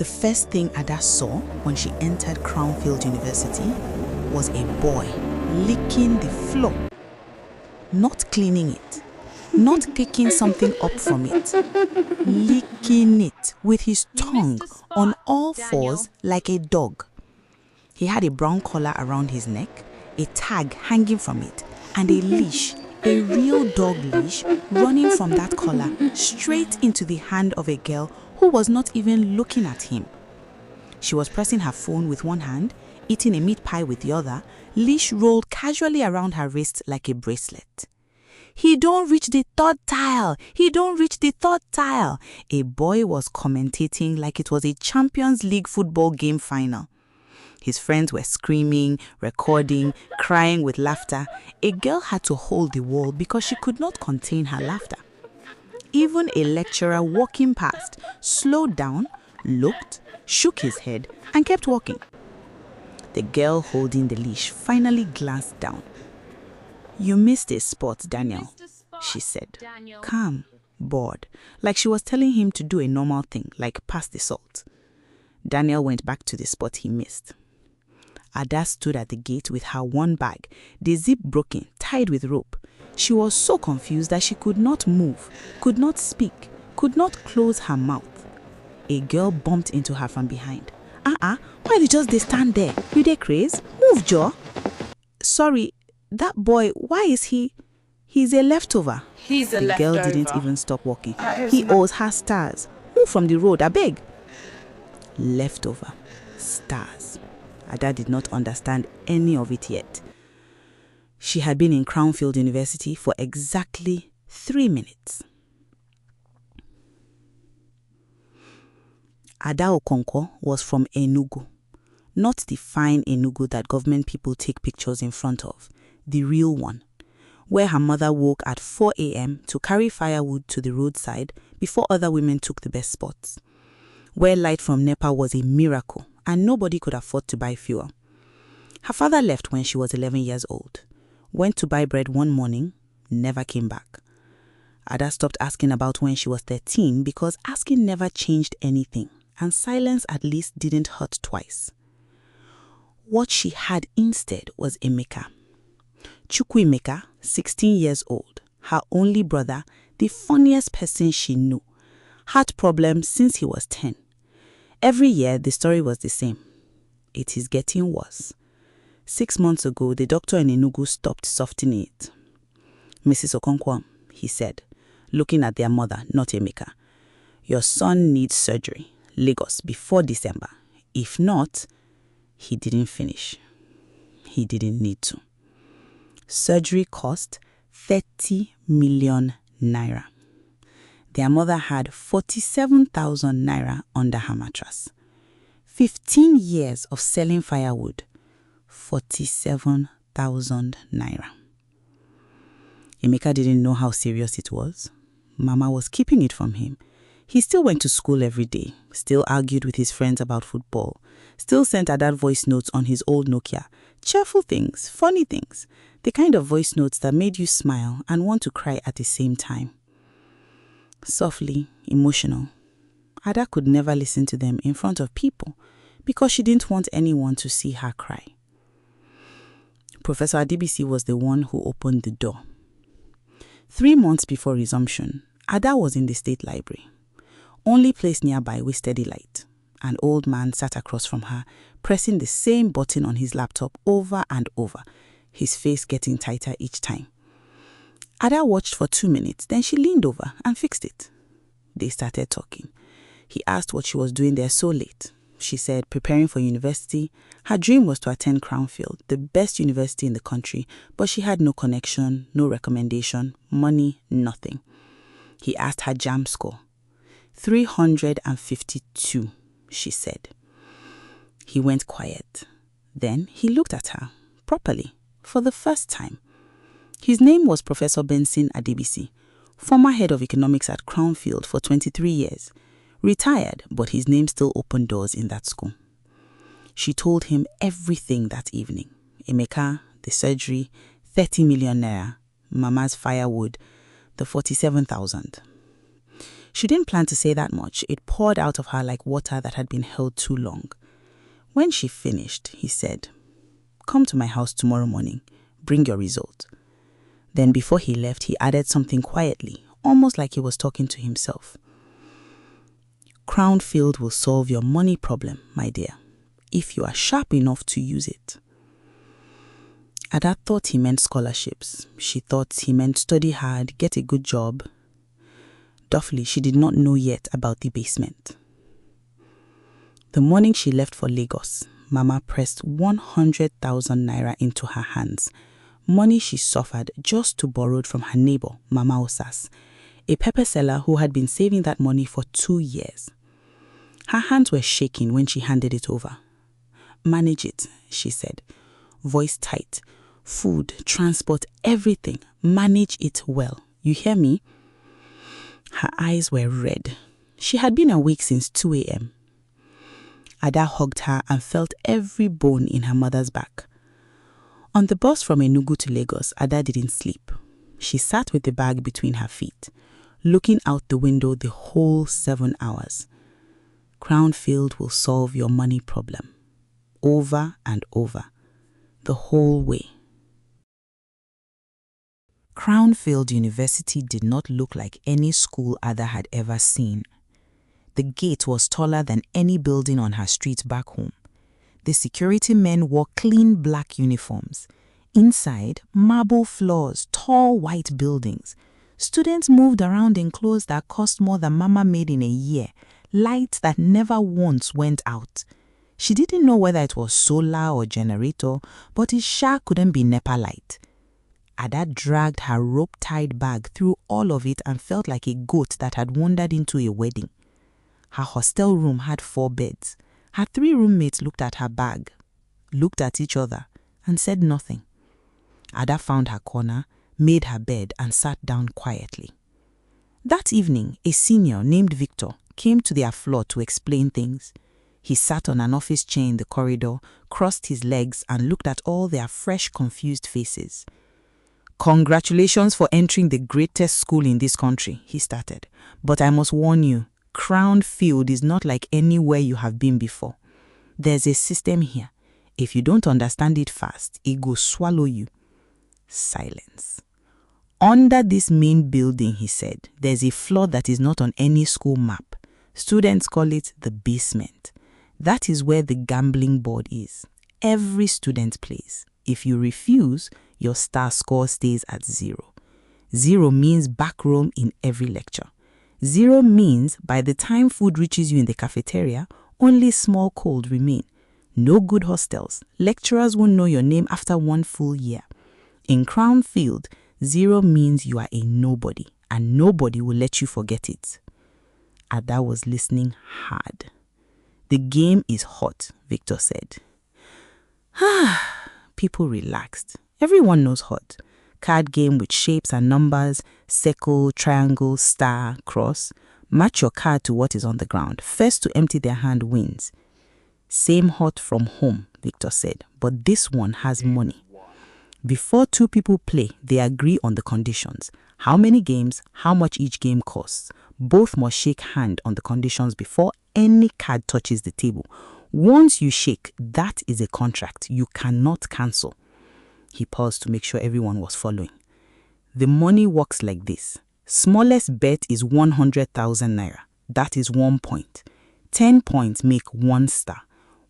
The first thing Ada saw when she entered Crownfield University was a boy licking the floor. Not cleaning it, not picking something up from it, licking it with his tongue on all fours like a dog. He had a brown collar around his neck, a tag hanging from it, and a leash, a real dog leash, running from that collar straight into the hand of a girl who was not even looking at him. She was pressing her phone with one hand, eating a meat pie with the other, leash rolled casually around her wrist like a bracelet. "He don't reach the third tile! He don't reach the third tile!" A boy was commentating like it was a Champions League football game final. His friends were screaming, recording, crying with laughter. A girl had to hold the wall because she could not contain her laughter. Even a lecturer walking past slowed down, looked, shook his head, and kept walking. The girl holding the leash finally glanced down. "You missed a spot, Daniel," she said, calm, bored, like she was telling him to do a normal thing, like pass the salt. Daniel went back to the spot he missed. Ada stood at the gate with her one bag, the zip broken, tied with rope. She was so confused that she could not move, could not speak, could not close her mouth. A girl bumped into her from behind. Why you just stand there? You dey craze? Move, Joe." "Sorry, that boy, why is he? He's a leftover." The girl didn't even stop walking. "He owes her stars. Move from the road, I beg." Leftover. Stars. Ada did not understand any of it yet. She had been in Crownfield University for exactly 3 minutes. Ada Okonkwo was from Enugu, not the fine Enugu that government people take pictures in front of, the real one, where her mother woke at 4 a.m. to carry firewood to the roadside before other women took the best spots, where light from NEPA was a miracle and nobody could afford to buy fuel. Her father left when she was 11 years old, went to buy bread one morning, never came back. Ada stopped asking about when she was 13 because asking never changed anything, and silence at least didn't hurt twice. What she had instead was Emeka. Chukwu Emeka, 16 years old, her only brother, the funniest person she knew, had problems since he was 10. Every year, the story was the same. It is getting worse. 6 months ago, the doctor in Enugu stopped softening it. "Mrs. Okonkwo," he said, looking at their mother, not Emeka, "your son needs surgery, Lagos, before December. If not," he didn't finish. He didn't need to. Surgery cost 30 million naira. Their mother had 47,000 naira under her mattress. 15 years of selling firewood, 47,000 naira. Emeka didn't know how serious it was. Mama was keeping it from him. He still went to school every day, still argued with his friends about football, still sent Ada voice notes on his old Nokia. Cheerful things, funny things, the kind of voice notes that made you smile and want to cry at the same time. Softly, emotional. Ada could never listen to them in front of people because she didn't want anyone to see her cry. Professor Adibisi was the one who opened the door. 3 months before resumption, Ada was in the State Library, only place nearby with steady light. An old man sat across from her, pressing the same button on his laptop over and over, his face getting tighter each time. Ada watched for 2 minutes, then she leaned over and fixed it. They started talking. He asked what she was doing there so late. She said, preparing for university. Her dream was to attend Crownfield, the best university in the country, but she had no connection, no recommendation, money, nothing. He asked her JAMB score. 352, she said. He went quiet. Then he looked at her, properly, for the first time. His name was Professor Benson Adebisi, former head of economics at Crownfield for 23 years. Retired, but his name still opened doors in that school. She told him everything that evening. Emeka, the surgery, 30 million naira, Mama's firewood, the 47,000. She didn't plan to say that much. It poured out of her like water that had been held too long. When she finished, he said, "Come to my house tomorrow morning. Bring your result." Then before he left, he added something quietly, almost like he was talking to himself. "Crownfield will solve your money problem, my dear, if you are sharp enough to use it." Ada thought he meant scholarships. She thought he meant study hard, get a good job. Duffly, she did not know yet about the basement. The morning she left for Lagos, Mama pressed 100,000 naira into her hands, money she suffered just to borrow from her neighbor, Mama Osas, a pepper seller who had been saving that money for 2 years. Her hands were shaking when she handed it over. "Manage it," she said, voice tight. "Food, transport, everything. Manage it well. You hear me?" Her eyes were red. She had been awake since 2 a.m. Ada hugged her and felt every bone in her mother's back. On the bus from Enugu to Lagos, Ada didn't sleep. She sat with the bag between her feet, looking out the window the whole 7 hours. Crownfield will solve your money problem. Over and over. The whole way. Crownfield University did not look like any school Ada had ever seen. The gate was taller than any building on her street back home. The security men wore clean black uniforms. Inside, marble floors, tall white buildings. Students moved around in clothes that cost more than Mama made in a year, lights that never once went out. She didn't know whether it was solar or generator, but it sure couldn't be NEPA light. Ada dragged her rope-tied bag through all of it and felt like a goat that had wandered into a wedding. Her hostel room had 4 beds. Her 3 roommates looked at her bag, looked at each other, and said nothing. Ada found her corner, made her bed, and sat down quietly. That evening, a senior named Victor came to their floor to explain things. He sat on an office chair in the corridor, crossed his legs, and looked at all their fresh, confused faces. "Congratulations for entering the greatest school in this country," he started. "But I must warn you, Crownfield is not like anywhere you have been before. There's a system here. If you don't understand it fast, it will swallow you." Silence. "Under this main building," he said, "there's a floor that is not on any school map. Students call it the basement. That is where the gambling board is. Every student plays. If you refuse, your star score stays at 0. 0 means back room in every lecture. 0 means by the time food reaches you in the cafeteria, only small cold remain. No good hostels. Lecturers won't know your name after 1 full year. In Crownfield, 0 means you are a nobody, and nobody will let you forget it." Ada was listening hard. "The game is hot," Victor said. People relaxed. Everyone knows Whot. Card game with shapes and numbers, circle, triangle, star, cross. Match your card to what is on the ground. First to empty their hand wins. "Same Whot from home," Victor said, "but this one has money. Before 2 people play, they agree on the conditions. How many games, how much each game costs. Both must shake hand on the conditions before any card touches the table. Once you shake, that is a contract. You cannot cancel." He paused to make sure everyone was following. "The money works like this. Smallest bet is 100,000 naira. That is 1 point. 10 points make 1 star.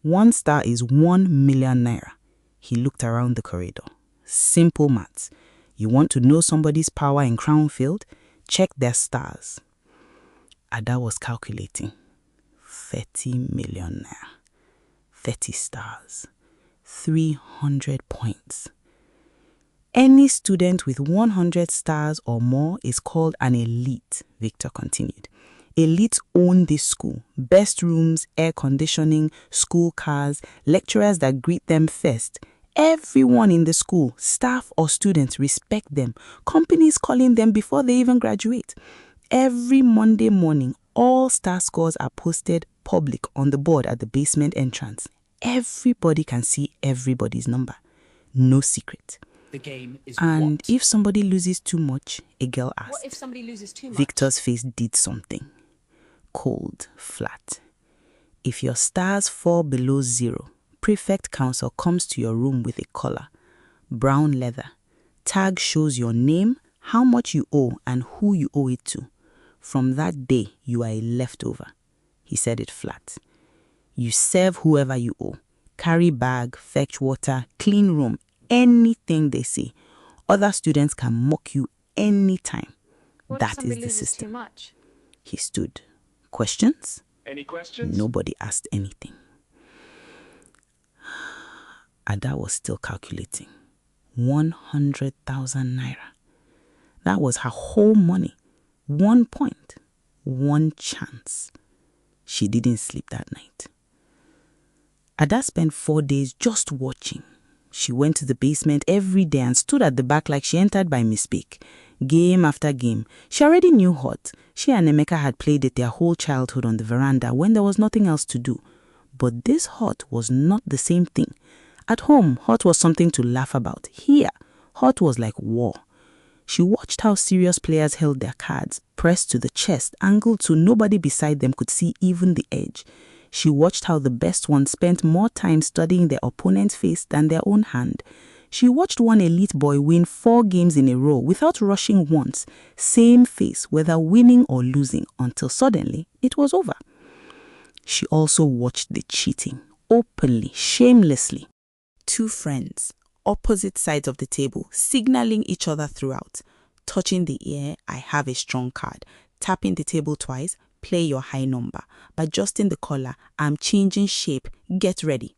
1 star is 1 million naira." He looked around the corridor. "Simple maths. You want to know somebody's power in Crownfield? Check their stars." Ada was calculating. 30 million naira. 30 stars. 300 points. Any student with 100 stars or more is called an elite, Victor continued. Elites own this school. Best rooms, air conditioning, school cars, lecturers that greet them first. Everyone in the school, staff or students, respect them. Companies calling them before they even graduate. Every Monday morning, all star scores are posted public on the board at the basement entrance. Everybody can see everybody's number. No secret. The game is "And Whot. if somebody loses too much?" a girl asked. What if somebody loses too much? Victor's face did something. cold, flat. If your stars fall below 0, prefect council comes to your room with a collar, brown leather. Tag shows your name, how much you owe, and who you owe it to. From that day, you are a leftover. He said it flat. You serve whoever you owe. Carry bag, fetch water, clean room, anything they say. Other students can mock you anytime. That is the system. Too much? He stood. Questions? Any questions? Nobody asked anything. Ada was still calculating. 100,000 naira. That was her whole money. 1 point. 1 chance. She didn't sleep that night. Ada spent 4 days just watching. She went to the basement every day and stood at the back like she entered by mistake. Game after game. She already knew Whot. She and Emeka had played it their whole childhood on the veranda when there was nothing else to do. But this Whot was not the same thing. At home, Whot was something to laugh about. Here, Whot was like war. She watched how serious players held their cards, pressed to the chest, angled so nobody beside them could see even the edge. She watched how the best ones spent more time studying their opponent's face than their own hand. She watched one elite boy win 4 games in a row without rushing once, same face, whether winning or losing, until suddenly it was over. She also watched the cheating, openly, shamelessly. 2 friends, opposite sides of the table, signaling each other throughout, touching the ear, I have a strong card, tapping the table twice, play your high number, adjusting the collar, I'm changing shape, get ready.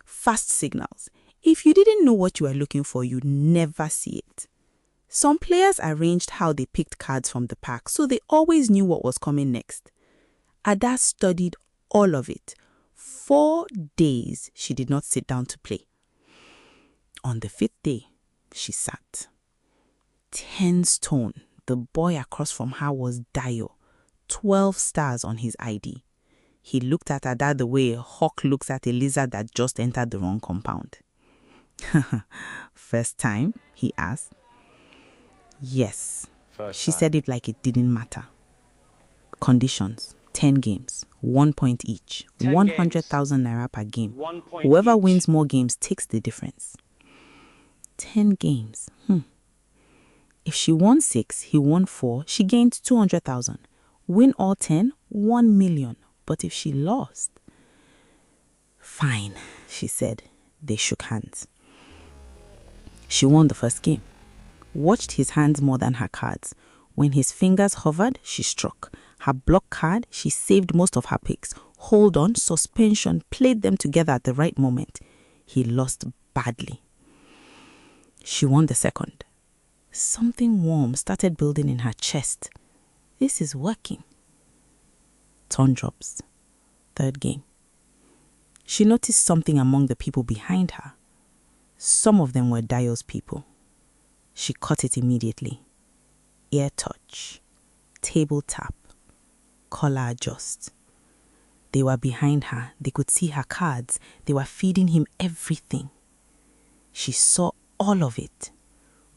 Fast signals. If you didn't know what you were looking for, you'd never see it. Some players arranged how they picked cards from the pack, so they always knew what was coming next. Ada studied all of it. 4 days she did not sit down to play. On the 5th day, she sat. 10 stone. The boy across from her was Dayo. 12 stars on his ID. He looked at Ada the way a hawk looks at a lizard that just entered the wrong compound. First time? He asked. Yes. She said it like it didn't matter. Conditions. 10 games. 1 point each. 100,000 naira per game. Whoever wins more games takes the difference. 10 games. If she won 6, he won 4, she gained 200,000. Win all 10, 1 million. But if she lost... Fine, she said. They shook hands. She won the first game. Watched his hands more than her cards. When his fingers hovered, she struck. Her block card, she saved most of her picks. Hold on, suspension, played them together at the right moment. He lost badly. She won the second. Something warm started building in her chest. This is working. Turn drops. 3rd game. She noticed something among the people behind her. Some of them were Dayo's people. She caught it immediately. Ear touch. Table tap. Collar adjust. They were behind her. They could see her cards. They were feeding him everything. She saw all of it.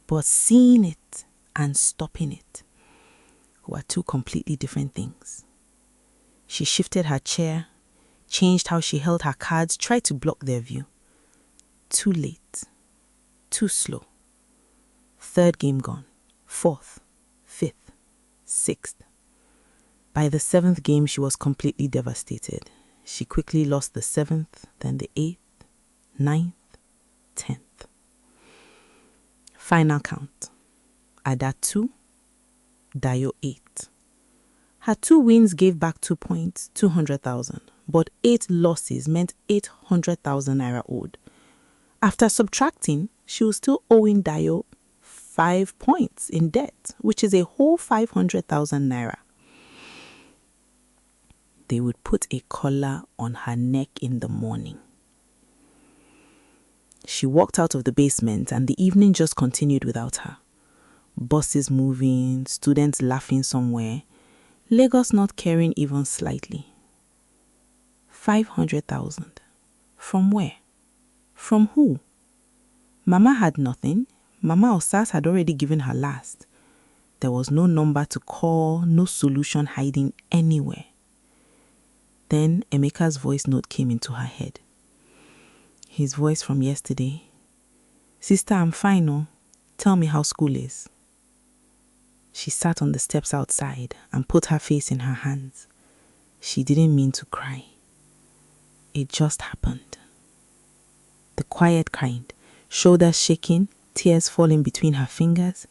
But seeing it and stopping it were 2 completely different things. She shifted her chair, changed how she held her cards, tried to block their view. Too late. Too slow. 3rd game gone. 4th. 5th. 6th. By the 7th game, she was completely devastated. She quickly lost the 7th, then the 8th, 9th, 10th. Final count. Ada 2, Dayo 8. Her 2 wins gave back 2 points, 200,000. But 8 losses meant 800,000 naira owed. After subtracting, she was still owing Dayo 5 points in debt, which is a whole 500,000 naira. They would put a collar on her neck in the morning. She walked out of the basement and the evening just continued without her. Buses moving, students laughing somewhere, Lagos not caring even slightly. 500,000. From where? From who? Mama had nothing. Mama Osas had already given her last. There was no number to call, no solution hiding anywhere. Then Emeka's voice note came into her head. His voice from yesterday. Sister, I'm fine, oh. Tell me how school is. She sat on the steps outside and put her face in her hands. She didn't mean to cry. It just happened. The quiet kind, shoulders shaking, tears falling between her fingers,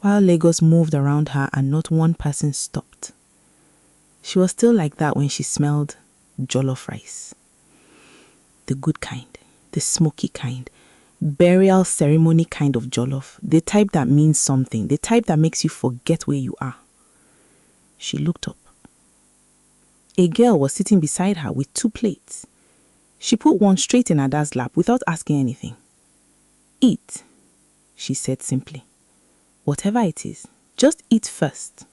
while Lagos moved around her and not one person stopped. She was still like that when she smelled jollof rice. The good kind, the smoky kind, burial ceremony kind of jollof, the type that means something, the type that makes you forget where you are. She looked up. A girl was sitting beside her with 2 plates. She put one straight in Ada's lap without asking anything. Eat, she said simply. Whatever it is, just eat first.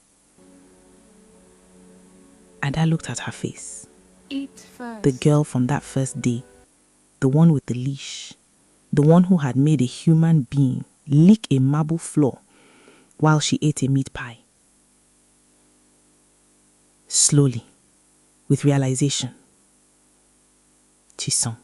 Ada looked at her face. Eat first. The girl from that first day, the one with the leash, the one who had made a human being lick a marble floor while she ate a meat pie. Slowly, with realization, she sung.